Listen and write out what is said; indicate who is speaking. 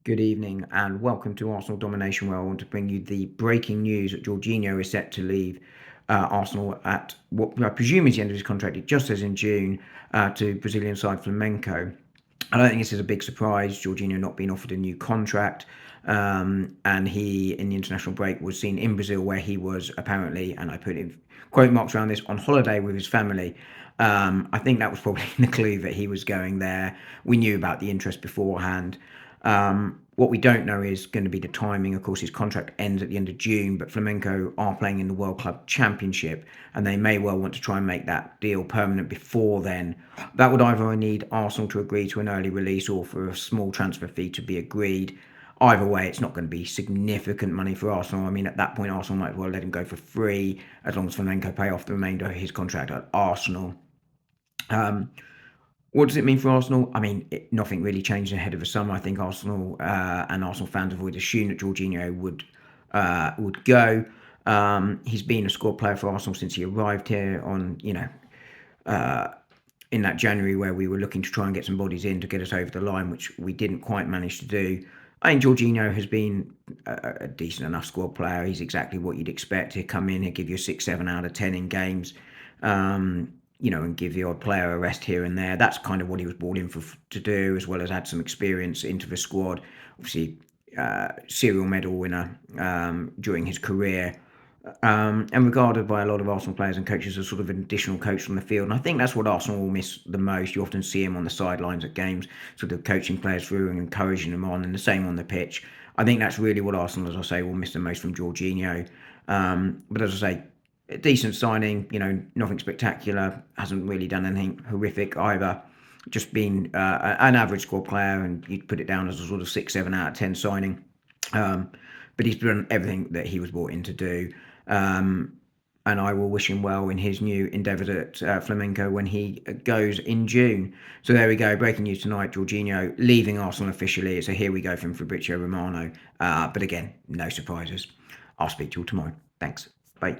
Speaker 1: Good evening and welcome to Arsenal Domination, where I want to bring you the breaking news that Jorginho is set to leave Arsenal at what I presume is the end of his contract. It just says in June to Brazilian side Flamenco. I don't think this is a big surprise. Jorginho not being offered a new contract, and he in the international break was seen in Brazil, where he was apparently, and I put in quote marks around this, on holiday with his family. I think that was probably the clue that he was going there. We knew about the interest beforehand. What we don't know is going to be the timing. Of course, his contract ends at the end of June, but Flamenco are playing in the World Club Championship, and they may well want to try and make that deal permanent before then. That would either need Arsenal to agree to an early release or for a small transfer fee to be agreed. Either way, it's not going to be significant money for Arsenal. I mean, at that point, Arsenal might as well let him go for free as long as Flamenco pay off the remainder of his contract at Arsenal. Um, what does it mean for Arsenal? I mean, nothing really changed ahead of the summer. I think Arsenal and Arsenal fans have always assumed that Jorginho would go. He's been a squad player for Arsenal since he arrived here uh, in that January, where we were looking to try and get some bodies in to get us over the line, which we didn't quite manage to do. I think Jorginho has been a decent enough squad player. He's exactly what you'd expect. He'll come in, he'll give you a 6, 7 out of 10 in games. And give the odd player a rest here and there. That's kind of what he was brought in to do, as well as add some experience into the squad. Obviously, serial medal winner during his career, and regarded by a lot of Arsenal players and coaches as sort of an additional coach on the field. And I think that's what Arsenal will miss the most. You often see him on the sidelines at games, sort of coaching players through and encouraging them on, and the same on the pitch. I think that's really what Arsenal, as I say, will miss the most from Jorginho. But as I say, a decent signing, nothing spectacular, hasn't really done anything horrific either. Just been an average squad player, and you'd put it down as a sort of 6, 7 out of 10 signing. But he's done everything that he was brought in to do. And I will wish him well in his new endeavours at Flamenco when he goes in June. So there we go, breaking news tonight, Jorginho leaving Arsenal officially. It's a here we go from Fabrizio Romano. But again, no surprises. I'll speak to you all tomorrow. Thanks. Bye.